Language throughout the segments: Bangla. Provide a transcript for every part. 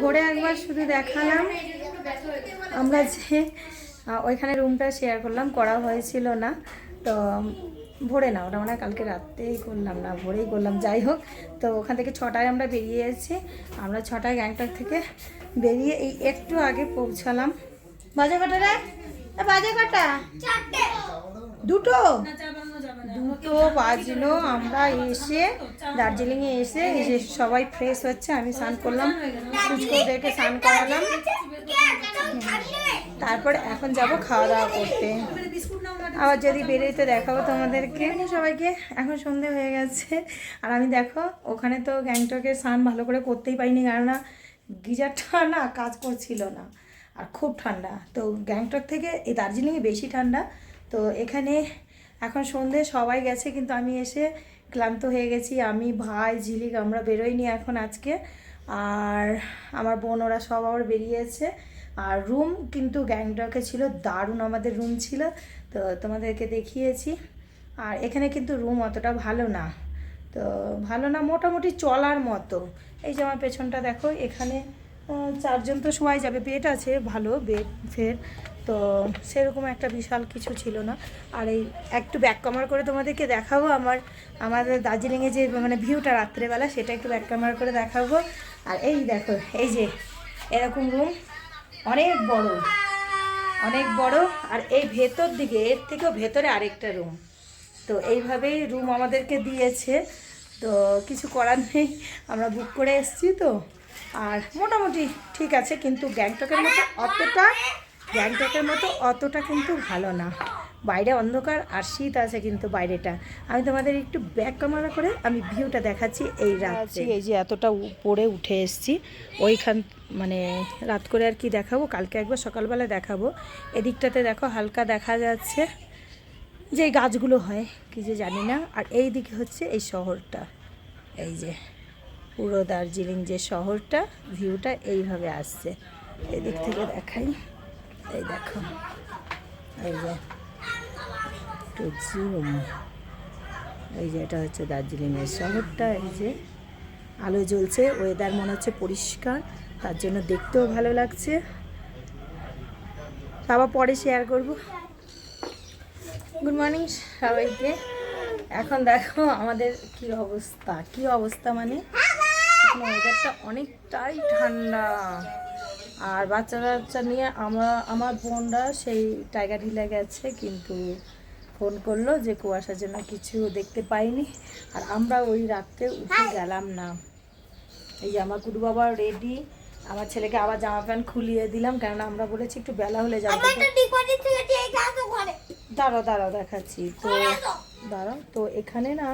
ভোরে একবার শুধু দেখালাম আমরা যে ওইখানে রুমটা শেয়ার করলাম, করা হয়েছিল না তো ভোরে না, ওটা মানে কালকে রাত্রেই করলাম না, ভোরেই করলাম। যাই হোক, তো ওখান থেকে 6টায় আমরা বেরিয়েছি। আমরা 6টায় গ্যাংটক থেকে বেরিয়ে এই একটু আগে পৌঁছালাম। বাজে কটা রে? বাজে কটা? দুটো বাজলো। আমরা এসে দার্জিলিংয়ে এসে সবাই ফ্রেশ হচ্ছে, আমি স্নান করলাম, ওদেরকে স্নান করালাম, তারপর এখন যাব খাওয়া দাওয়া করতে। আবার যদি বেরোতে দেখাবো তোমাদেরকে সবাইকে। এখন সন্ধে হয়ে গেছে আর আমি দেখো ওখানে তো গ্যাংটকে স্নান ভালো করে করতেই পারিনি, কেননা গিজারটা না কাজ করছিল না আর খুব ঠান্ডা। তো গ্যাংটক থেকে এই দার্জিলিংয়ে বেশি ঠান্ডা। তো এখানে এখন সন্ধে, সবাই গেছে কিন্তু আমি এসে ক্লান্ত হয়ে গেছি। আমি, ভাই, ঝিলিক আমরা বেরোইনি এখন আজকে। আর আমার বোন ওরা সব আবার বেরিয়েছে। আর রুম কিন্তু গ্যাংটকে ছিল দারুণ, আমাদের রুম ছিল, তো তোমাদেরকে দেখিয়েছি। আর এখানে কিন্তু রুম অতটা ভালো না, তো ভালো না মোটামুটি চলার মতো। এই যে আমার পেছনটা দেখো, এখানে 4 জন তো শোয়াই যাবে, বেড আছে ভালো বেড ফের, তো সেরকম একটা বিশাল কিছু ছিল না। আর এই একটু ব্যাক কামার করে তোমাদেরকে দেখাবো আমাদের দার্জিলিংয়ে যে মানে ভিউটা রাত্রেবেলা, সেটা একটু ব্যাক কামার করে দেখাবো। আর এই দেখো, এই যে এরকম রুম, অনেক বড়। আর এই ভেতর দিকে এর থেকেও ভেতরে আরেকটা রুম। তো এইভাবেই রুম আমাদেরকে দিয়েছে, তো কিছু করার নেই, আমরা বুক করে এসেছি তো। আর মোটামুটি ঠিক আছে, কিন্তু গ্যাংটকের মতো অতটা কিন্তু ভালো না। বাইরে অন্ধকার আর শীত আছে কিন্তু বাইরেটা। আমি তোমাদের একটু ব্যাক ক্যামেরা করে আমি ভিউটা দেখাচ্ছি। এই রাত্রে এই যে এতটা উপরে উঠে এসেছি, ওইখান মানে রাত করে আর কি দেখাবো, কালকে একবার সকালবেলা দেখাবো। এদিকটাতে দেখো হালকা দেখা যাচ্ছে যে গাছগুলো হয় কি যে জানি না। আর এই দিকে হচ্ছে এই শহরটা, এই যে পুরো দার্জিলিং যে শহরটা, ভিউটা এইভাবে আসছে। এদিক থেকে দেখাই, এই দেখো, এই যে একটু জুম, এই যে এটা হচ্ছে দার্জিলিংয়ের শহরটা। এই যে আলো জ্বলছে, ওয়েদার মনে হচ্ছে পরিষ্কার, তার জন্য দেখতেও ভালো লাগছে। আবার পরে শেয়ার করব। গুড মর্নিং সবাইকে। এখন দেখো আমাদের কি অবস্থা মানে এখন ওয়েদারটা অনেকটাই ঠান্ডা। আর বাচ্চা নিয়ে আমার বোনরা সেই টাইগার হিলে গেছে, কিন্তু ফোন করলো যে কুয়াশার জন্য কিছু দেখতে পাইনি। আর আমরা ওই রাত্রে উঠে গেলাম না। এই যে আমার কুটু বাবা রেডি, আমার ছেলেকে আবার জামা প্যান্ট খুলিয়ে দিলাম, কেননা আমরা বলেছি একটু বেলা হলে যাবো। দাঁড়াও দেখাচ্ছি তো, তো এখানে না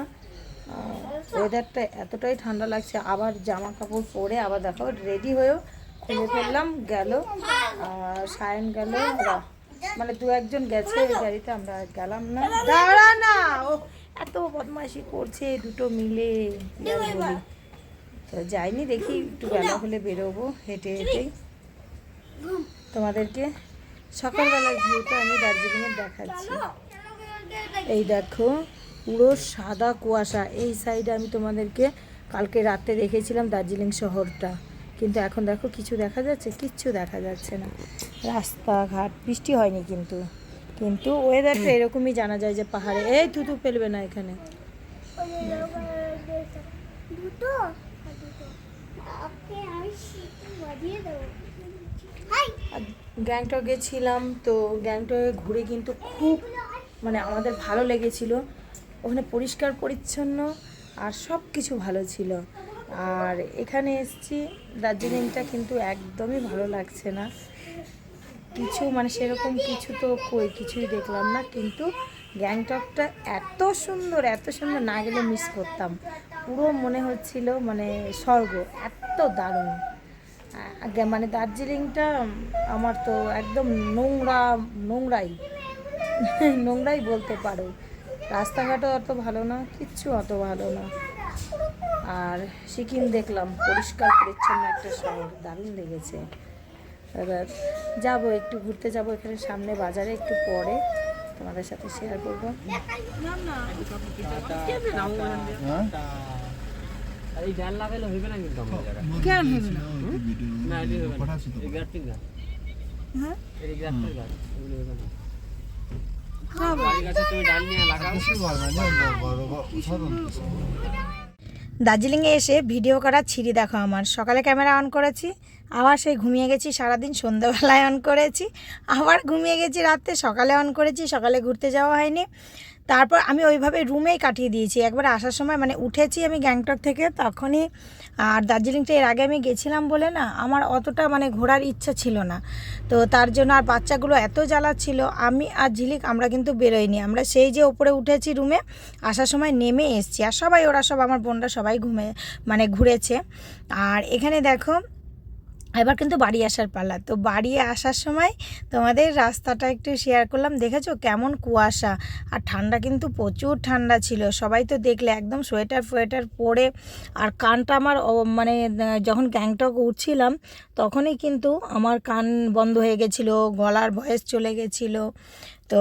ওয়েদারটা এতটাই ঠান্ডা লাগছে। আবার জামা কাপড় পরে আবার দেখো রেডি হয়েও খুলে ফেললাম, গেল সায়ন গেল, মানে 2-1 জন গেছে ওই গাড়িতে, আমরা গেলাম না। দাঁড়া না, ও এত বদমাইশি করছে দুটো মিলে, বলি তো যাইনি। দেখি একটু বেলা হলে বেরোবো হেঁটে হেঁটেই। তোমাদেরকে সকালবেলার ভিউটা আমি দার্জিলিংয়ের দেখাচ্ছি। এই দেখো পুরো সাদা কুয়াশা। এই সাইডে আমি তোমাদেরকে কালকে রাতে দেখেছিলাম দার্জিলিং শহরটা, কিন্তু এখন দেখো কিছু দেখা যাচ্ছে, কিচ্ছু দেখা যাচ্ছে না। রাস্তাঘাট বৃষ্টি হয়নি কিন্তু ওয়েদারটা এরকমই জানা যায় যে পাহাড়ে। এই থুতু ফেলবে না এখানে। গ্যাংটক গেছিলাম, তো গ্যাংটকে ঘুরে কিন্তু খুব মানে আমাদের ভালো লেগেছিল। ওখানে পরিষ্কার পরিচ্ছন্ন আর সব কিছু ভালো ছিল। আর এখানে এসেছি দার্জিলিংটা কিন্তু একদমই ভালো লাগছে না, কিছু মানে সেরকম কিছু তো কিছুই দেখলাম না। কিন্তু গ্যাংটকটা এত সুন্দর না গেলে মিস করতাম। পুরো মনে হচ্ছিল মানে স্বর্গ, এত দারুণ। মানে দার্জিলিংটা আমার তো একদম নোংরাই বলতে পারো। রাস্তাঘাটও অত ভালো না, কিচ্ছু অত ভালো না। আর সিকিম দেখলাম, পরিষ্কার পরিচ্ছন্ন একটা শহর, দারুণ লেগেছে। এবার যাবো একটু ঘুরতে যাবো এখানে সামনে বাজারে, একটু পরে তোমাদের সাথে শেয়ার করবো। কেন হবে না? হ্যাঁ দার্জিলিংয়ে এসে ভিডিও করার ছিরি দেখো আমার। সকালে ক্যামেরা অন করেছি, আবার সেই ঘুমিয়ে গেছি সারাদিন, সন্ধ্যাবেলায় অন করেছি, আবার ঘুমিয়ে গেছি রাত্রে, সকালে অন করেছি, সকালে ঘুরতে যাওয়া হয়নি। তারপর আমি ওইভাবে রুমেই কাটিয়ে দিয়েছি। একবার আসার সময় মানে উঠেছি আমি গ্যাংটক থেকে তখনই, আর দার্জিলিংটা এর আগে আমি গেছিলাম বলে না আমার অতটা মানে ঘোরার ইচ্ছা ছিল না, তো তার জন্য আর বাচ্চাগুলো এত জ্বালাচ্ছিল, আমি আর ঝিলিক আমরা কিন্তু বেরোইনি। আমরা সেই যে ওপরে উঠেছি রুমে, আসার সময় নেমে এসছি, আর সবাই ওরা সব আমার বোনরা সবাই মানে ঘুরেছে। আর এখানে দেখো এবার কিন্তু বাড়ি আসার পালা। তো বাড়ি আসার সময় তোমাদের রাস্তাটা একটু শেয়ার করলাম। দেখেছো কেমন কুয়াশা, আর ঠান্ডা কিন্তু প্রচুর ঠান্ডা ছিল। সবাই তো দেখলে একদম সোয়েটার পরে, আর কানটা আমার মানে যখন গ্যাংটক উঠছিলাম তখনই কিন্তু আমার কান বন্ধ হয়ে গেছিলো, গলার ভয়েস চলে গেছিলো। তো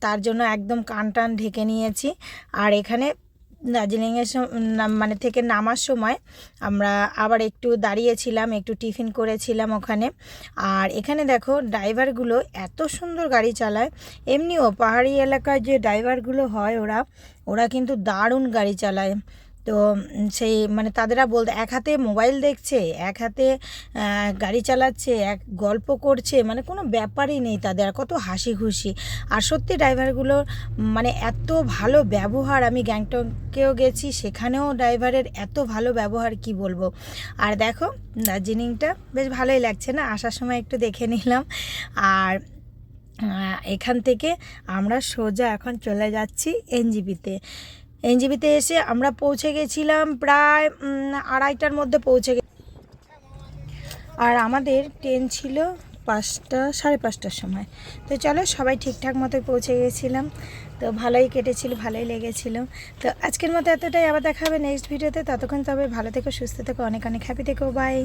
তার জন্য একদম কান টান ঢেকে নিয়েছি। আর এখানে দার্জিলিংয়ের মানে থেকে নামার সময় আমরা আবার একটু দাঁড়িয়েছিলাম, একটু টিফিন করেছিলাম ওখানে। আর এখানে দেখো ড্রাইভারগুলো এত সুন্দর গাড়ি চালায়। এমনিও পাহাড়ি এলাকায় যে ড্রাইভারগুলো হয় ওরা কিন্তু দারুণ গাড়ি চালায়। তো সেই মানে তাদেরা বলতে এক হাতে মোবাইল দেখছে, এক হাতে গাড়ি চালাচ্ছে, এক গল্প করছে, মানে কোনো ব্যাপারই নেই তাদের, কত হাসি খুশি। আর সত্যি ড্রাইভারগুলোর মানে এত ভালো ব্যবহার, আমি গ্যাংটকেও গেছি সেখানেও ড্রাইভারের এত ভালো ব্যবহার কি বলবো। আর দেখো দার্জিলিংটা বেশ ভালোই লাগছে না, আসার সময় একটু দেখে নিলাম। আর এখান থেকে আমরা সোজা এখন চলে যাচ্ছি এনজিপিতে এসে আমরা পৌঁছে গেছিলাম প্রায় 2:30টার মধ্যে পৌঁছে গে। আর আমাদের ট্রেন ছিল 5টা 5:30টার সময়। তো চলো সবাই ঠিকঠাক মতো পৌঁছে গেছিলাম, তো ভালোই কেটেছিল, ভালোই লেগেছিল। তো আজকের মতো এতটাই, আবার দেখা হবে নেক্সট ভিডিওতে। ততক্ষণ তবে ভালো থেকো, সুস্থ থেকো, অনেক অনেক হ্যাপি থেকো, বাই।